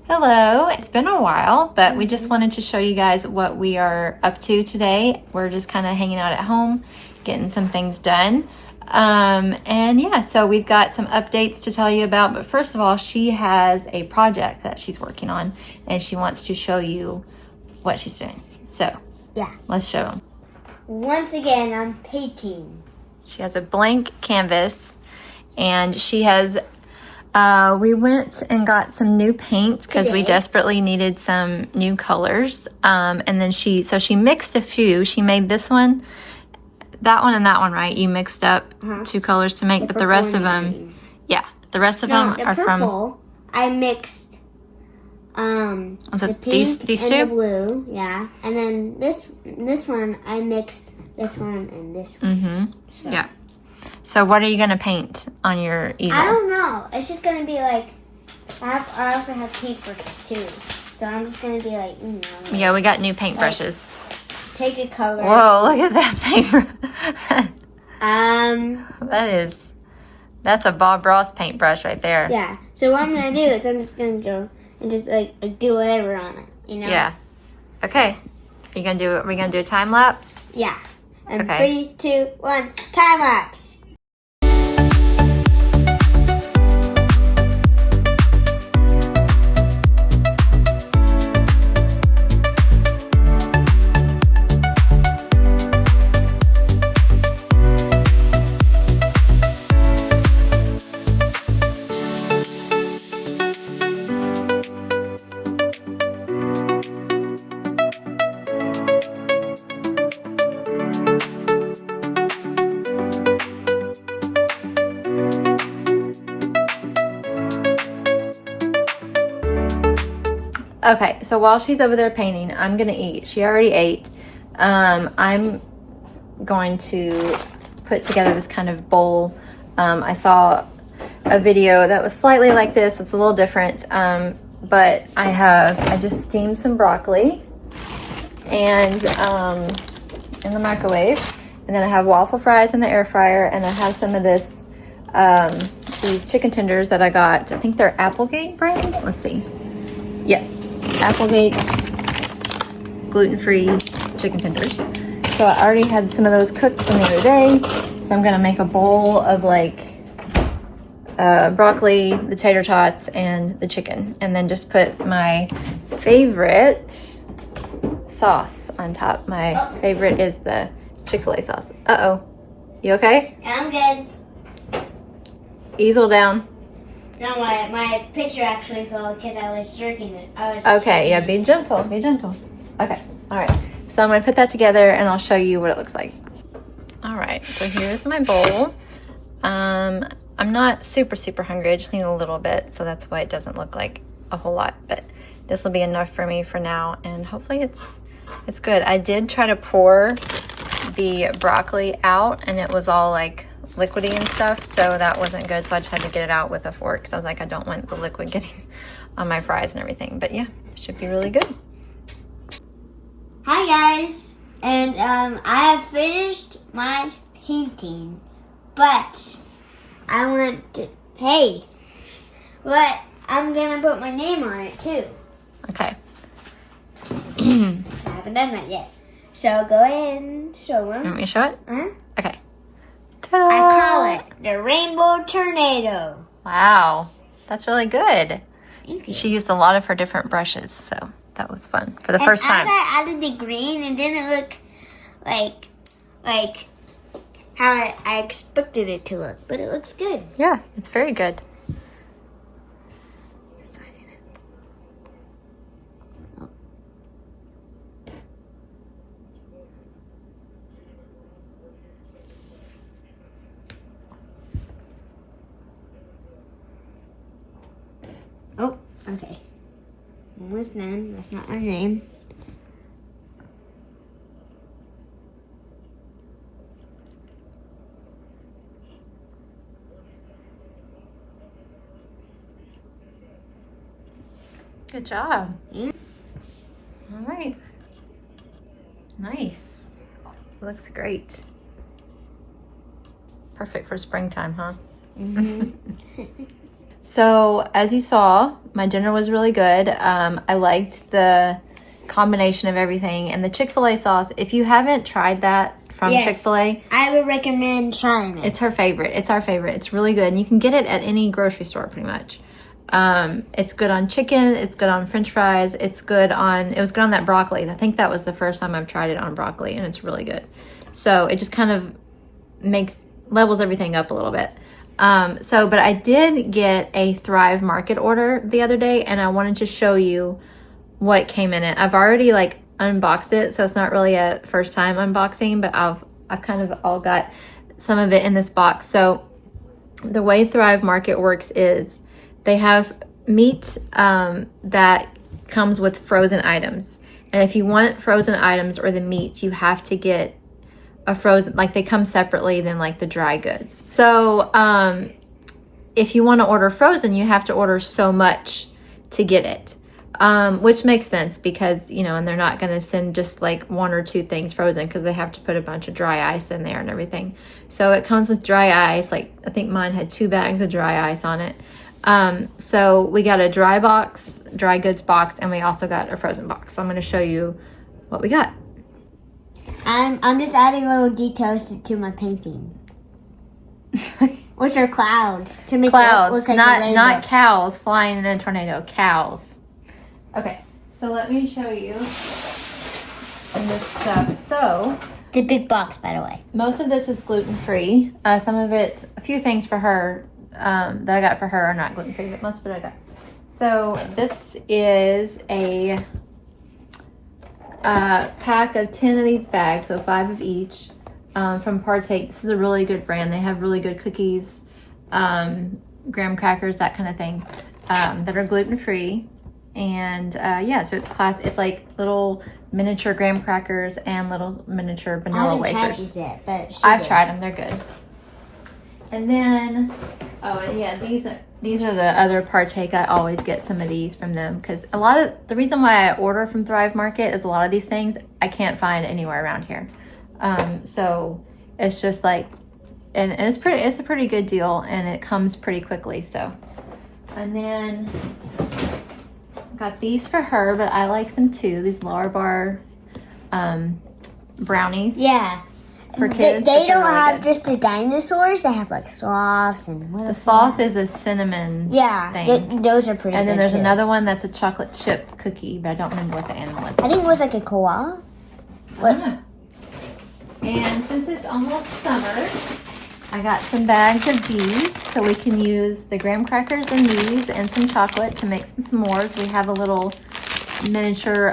Hello, it's been a while, but we just wanted to show you guys what we are up to today. We're just kind of hanging out at home, getting some things done. And yeah, so we've got some updates to tell you about, but first of all, she has a project that she's working on and she wants to show you what she's doing. So yeah, let's show them. Once again, I'm painting. She has a blank canvas and she has we went and got some new paint because we desperately needed some new colors. And then she mixed a few. She made this one, that one, and that one, right? You mixed up two colors to make, but the rest of them, the rest of them are purple, I mixed was the it pink these and two? the blue, yeah. And then this one, I mixed this one and this one. Mm-hmm. So. Yeah. So what are you going to paint on your easel? I don't know. It's just going to be like, I also have paintbrushes too. So I'm just going to be like, Yeah, we got new paintbrushes. Take a color. Whoa, look at that paintbrush. That's a Bob Ross paintbrush right there. Yeah. So what I'm going to do is I'm just going to go and just like do whatever on it, you know? Yeah. Okay. Are we going to do a time lapse? Yeah. And okay. 3, 2, 1, time lapse. Okay, so while she's over there painting, I'm gonna eat. She already ate. I'm going to put together this kind of bowl. I saw a video that was slightly like this. It's a little different, but I just steamed some broccoli and in the microwave, and then I have waffle fries in the air fryer, and I have some of this these chicken tenders that I got. I think they're Applegate brand. Let's see. Yes. Applegate gluten-free chicken tenders. So I already had some of those cooked from the other day. So I'm gonna make a bowl of like broccoli, the tater tots, and the chicken, and then just put my favorite sauce on top. My favorite is the Chick-fil-A sauce. You okay? I'm good. Easel down. No, my picture actually fell because I was jerking it. Okay, yeah, be gentle, be gentle. Okay, all right. So I'm gonna put that together and I'll show you what it looks like. All right, so here's my bowl. I'm not super hungry. I just need a little bit, so that's why it doesn't look like a whole lot. But this will be enough for me for now, and hopefully it's good. I did try to pour the broccoli out, and it was all like liquidy and stuff, so that wasn't good. So I just had to get it out with a fork because I was like, I don't want the liquid getting on my fries and everything. But yeah, it should be really good. Hi guys, and I have finished my painting, but I want to, but I'm gonna put my name on it too. Okay. I haven't done that yet, so go ahead and show them. You want me to show it? Okay. Ta-da! I call it the Rainbow Tornado. Wow, that's really good. Thank you. She used a lot of her different brushes, so that was fun for the first time. As I added the green, it didn't look like how I expected it to look, but it looks good. Yeah, it's very good. Oh, okay. Almost done. That's not our name. Good job. Yeah. All right. Nice. Looks great. Perfect for springtime, huh? Mm-hmm. So as you saw, my dinner was really good. I liked the combination of everything, and the Chick-fil-A sauce. If you haven't tried that from Chick-fil-A, I would recommend trying it. It's her favorite. It's our favorite. It's really good, and you can get it at any grocery store pretty much. It's good on chicken. It's good on French fries. It was good on that broccoli. I think that was the first time I've tried it on broccoli, and it's really good. So it just kind of levels everything up a little bit. But I did get a Thrive Market order the other day, and I wanted to show you what came in it. I've already unboxed it, so it's not really a first time unboxing, but I've kind of all got some of it in this box. So the way Thrive Market works is they have meat that comes with frozen items. And if you want frozen items or the meat, you have to get a frozen, they come separately than the dry goods. So if you want to order frozen, you have to order so much to get it. Which makes sense because, and they're not going to send just one or two things frozen because they have to put a bunch of dry ice in there and everything. So it comes with dry ice. I think mine had 2 bags of dry ice on it. So we got a dry goods box, and we also got a frozen box. So I'm going to show you what we got. I'm just adding little details to my painting. Which are clouds to make clouds, it look like a rainbow. Not cows flying in a tornado. Cows. Okay, so let me show you this stuff. So it's a big box, by the way. Most of this is gluten-free. Some of it, a few things for her that I got for her are not gluten-free, but most of it I got. So this is a pack of 10 of these bags, so 5 of each, from Partake. This is a really good brand. They have really good cookies, graham crackers, that kind of thing, that are gluten-free. And so it's like little miniature graham crackers and little miniature vanilla wafers. I haven't tried these yet, but I've tried them. They're good. And then, these are the other Partake. I always get some of these from them because the reason why I order from Thrive Market is a lot of these things I can't find anywhere around here. So it's just and it's a pretty good deal, and it comes pretty quickly. So, and then got these for her, but I like them too. These Lar-Bar brownies. Yeah. For kids. They don't have just the dinosaurs. They have sloths and the sloth is a cinnamon thing. Those are pretty good. And then there's too. another one that's a chocolate chip cookie, but I don't remember what the animal is. I think it was a koala. I don't know. And since it's almost summer, I got some bags of these, so we can use the graham crackers and these and some chocolate to make some s'mores. We have a little miniature,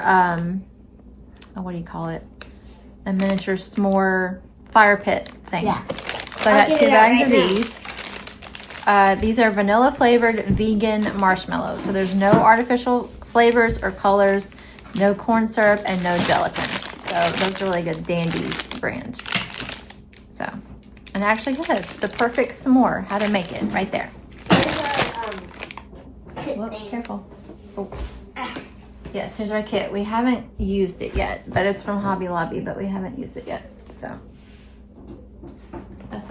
what do you call it? A miniature s'more fire pit thing. Yeah. So I got 2 bags of these. These are vanilla flavored vegan marshmallows. So there's no artificial flavors or colors, no corn syrup, and no gelatin. So those are really good. Dandy's brand. So, and it actually has the perfect s'more, how to make it right there. Whoop, careful. Oh. Yes, here's our kit. We haven't used it yet, but it's from Hobby Lobby, but we haven't used it yet. So,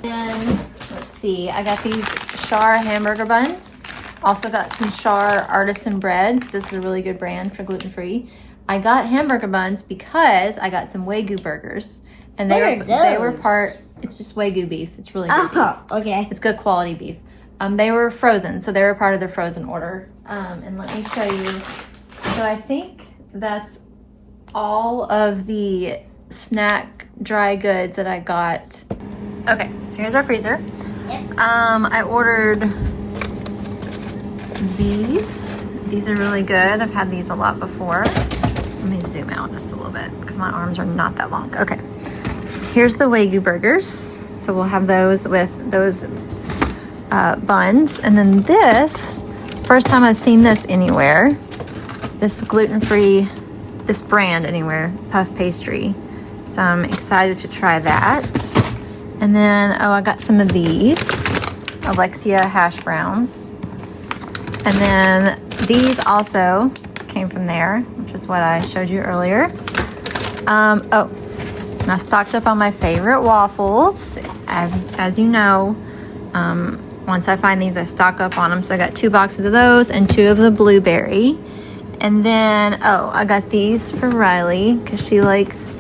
then let's see. I got these Char hamburger buns. Also got some Char artisan bread. This is a really good brand for gluten-free. I got hamburger buns because I got some Wagyu burgers, and they were part. It's just Wagyu beef. It's really good beef. Okay. It's good quality beef. They were frozen, so they were part of the frozen order. And let me show you. So I think that's all of the snack dry goods that I got. Okay, so here's our freezer. Yep. I ordered these. These are really good. I've had these a lot before. Let me zoom out just a little bit because my arms are not that long. Okay, here's the Wagyu burgers. So we'll have those with those buns. And then this, first time I've seen this anywhere. This gluten-free, this brand anywhere, puff pastry. So I'm excited to try that. And then, I got some of these, Alexia hash browns. And then these also came from there, which is what I showed you earlier. And I stocked up on my favorite waffles. As you know, once I find these, I stock up on them. So I got 2 boxes of those and 2 of the blueberry. And then, oh, I got these for Riley because she likes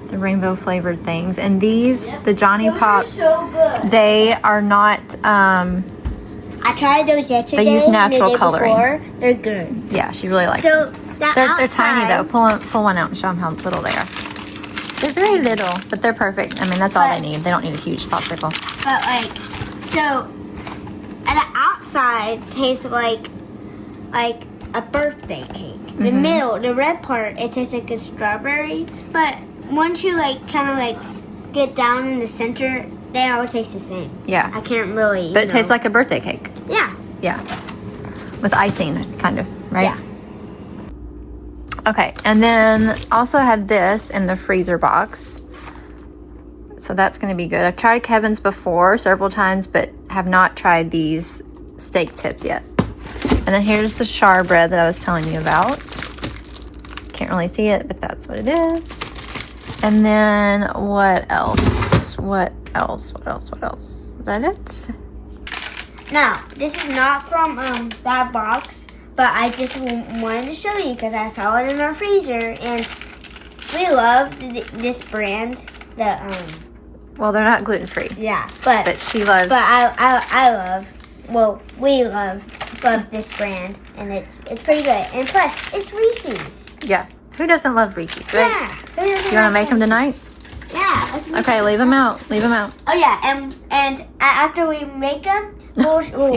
the rainbow flavored things. And these, the Johnny Pops, so good. they are not, I tried those yesterday. they use natural and the day coloring. Before. They're good. Yeah, she really likes So them. they're They're tiny though. Pull one out and show them how little they are. They're very little, but they're perfect. I mean, that's all they need. They don't need a huge popsicle. But like, so, and the outside tastes like a birthday cake. The middle, the red part, it tastes like a strawberry. But once you like kind of like get down in the center, they all taste the same. Yeah. I can't really. But it tastes like a birthday cake. Yeah. Yeah. With icing, kind of, right? Yeah. Okay, and then also had this in the freezer box. So that's going to be good. I've tried Kevin's before several times, but have not tried these steak tips yet. And then here's the char bread that I was telling you about. Can't really see it, but that's what it is. And then what else? What else? Is that it? Now, this is not from that box, but I just wanted to show you because I saw it in our freezer, and we love this brand. Well, they're not gluten free. Yeah, but she loves. But I love. Well, we love this brand, and it's pretty good. And plus, it's Reese's. Yeah. Who doesn't love Reese's, right? Yeah. You want to make them tonight? Yeah. Let's make Okay, leave them out. Leave them out. Oh yeah, and after we make them, we'll show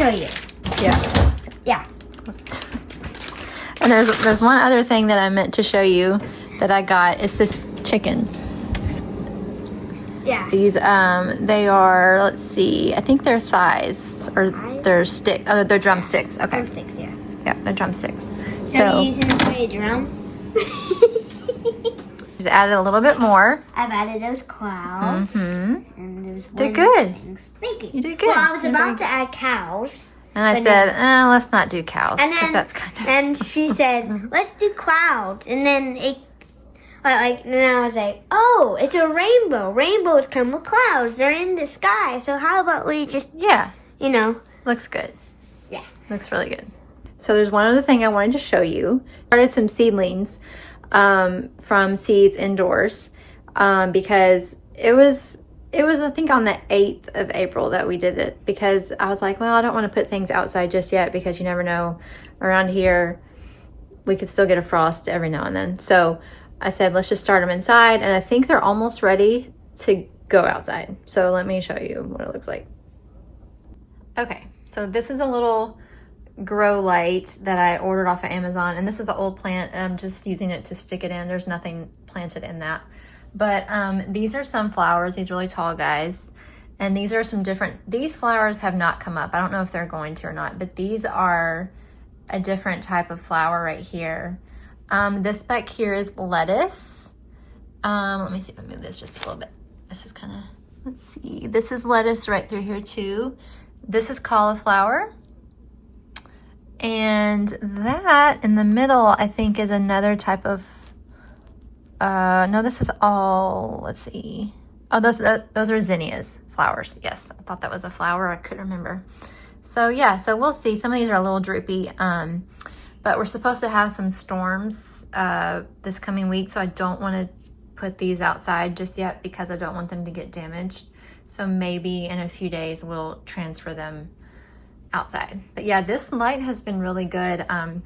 you. Yeah. Yeah. And there's one other thing that I meant to show you that I got. It's this chicken. Yeah. These they are, let's see, I think they're thighs or they're they're drumsticks. Okay. Drumsticks, yeah. Yeah, they're drumsticks. So you're using them for a drum? Just added a little bit more. I've added those clouds. And those Did good. things. Thank you. You did good. Well, I was You're about very to add cows. And I said, let's not do cows because that's kind of. And she said, let's do clouds. And then then I was like, oh, it's a rainbow. Rainbows come with clouds. They're in the sky. So how about we just, Looks good. Yeah. Looks really good. So there's one other thing I wanted to show you. Started some seedlings from Seeds Indoors because it was I think on the 8th of April that we did it, because I was like, well, I don't want to put things outside just yet because you never know. Around here we could still get a frost every now and then. So I said, let's just start them inside, and I think they're almost ready to go outside. So let me show you what it looks like. Okay, so this is a little grow light that I ordered off of Amazon, and this is the old plant, and I'm just using it to stick it in. There's nothing planted in that. But these are sunflowers, these really tall guys, and these are some different, these flowers have not come up. I don't know if they're going to or not, but these are a different type of flower right here. This back here is lettuce. Let me see if I move this just a little bit. This is kind of, let's see, this is lettuce right through here too. This is cauliflower. And that in the middle, I think, is another type of, no, this is all, let's see. Oh, those are zinnias flowers. Yes, I thought that was a flower. I couldn't remember. So yeah, so we'll see. Some of these are a little droopy, but we're supposed to have some storms this coming week, so I don't want to put these outside just yet because I don't want them to get damaged. So maybe in a few days we'll transfer them outside. But yeah, this light has been really good. I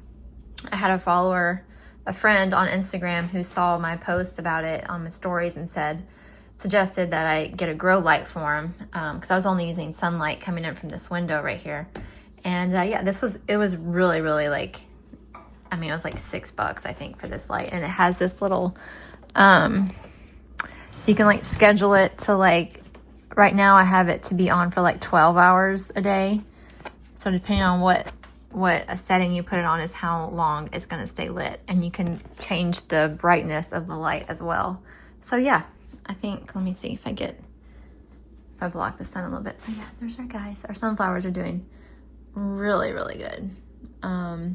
had a friend on Instagram who saw my post about it on the stories and suggested that I get a grow light for him because I was only using sunlight coming in from this window right here. And yeah, it was really, really like, I mean, it was like $6 I think for this light, and it has this little so you can like schedule it to like, right now I have it to be on for like 12 hours a day. So depending on what a setting you put it on is how long it's going to stay lit, and you can change the brightness of the light as well. So yeah, I think, let me see if I block the sun a little bit. So yeah, there's our guys. Our sunflowers are doing really, really good. I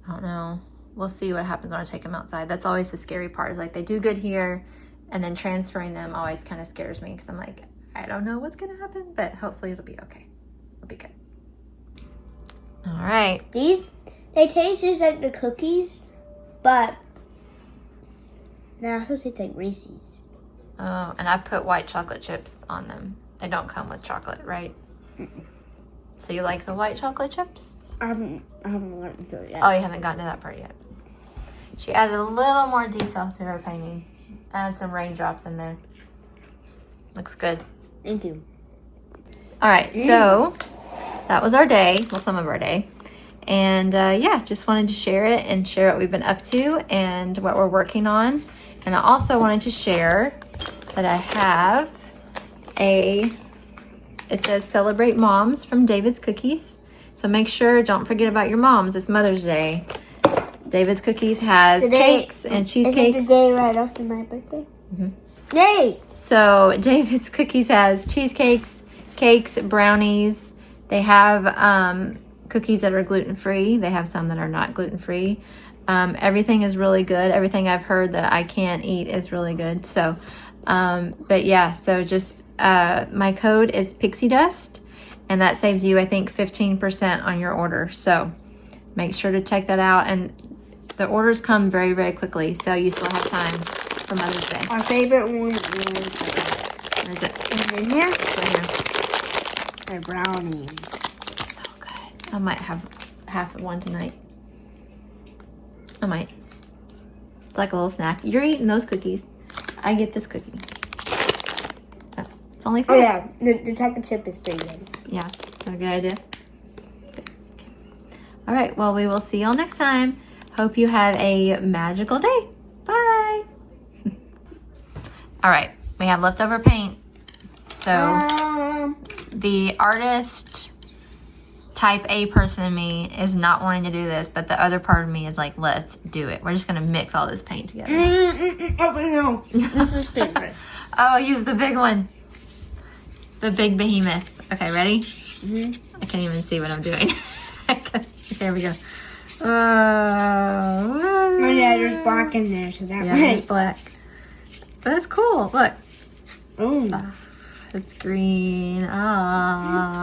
don't know. We'll see what happens when I take them outside. That's always the scary part, is like they do good here, And then transferring them always kind of scares me because I'm like, I don't know what's going to happen, but hopefully it'll be okay. It'll be good. All right. They taste just like the cookies, but they also taste like Reese's. Oh, and I put white chocolate chips on them. They don't come with chocolate, right? Mm-mm. So you like the white chocolate chips? I haven't gotten to it yet. Oh, you haven't gotten to that part yet. She added a little more detail to her painting. Add some raindrops in there. Looks good. Thank you. All right, so that was our day. Well, some of our day. And yeah, just wanted to share it and share what we've been up to and what we're working on. And I also wanted to share that I have it says Celebrate Moms from David's Cookies. So make sure, don't forget about your moms. It's Mother's Day. David's Cookies has cakes and cheesecakes. Is it the day right after my birthday? Mm-hmm. Yay! So David's Cookies has cheesecakes, cakes, brownies. They have cookies that are gluten-free. They have some that are not gluten-free. Everything is really good. Everything I've heard that I can't eat is really good. So, but yeah, so just my code is Pixie Dust, and that saves you, I think, 15% on your order. So make sure to check that out. And the orders come very, very quickly, so you still have time for Mother's Day. Our favorite one is Where is it? in here. Right here. They're brownies. So good. I might have half of one tonight. I might. It's like a little snack. You're eating those cookies. I get this cookie. So it's only Oh fair. yeah, the chocolate chip is pretty good. Yeah, is that a good idea? Good. Okay. All right, well, we will see y'all next time. Hope you have a magical day. Bye. All right, we have leftover paint. So the artist type A person in me is not wanting to do this, but the other part of me is like, let's do it. We're just gonna mix all this paint together. Oh no, this is favorite. Oh, use the big one. The big behemoth. Okay, ready? Mm-hmm. I can't even see what I'm doing. Here we go. Oh yeah, there's black in there, so that Yeah, it's black. But that's cool. Look. Oh. It's green. Ah.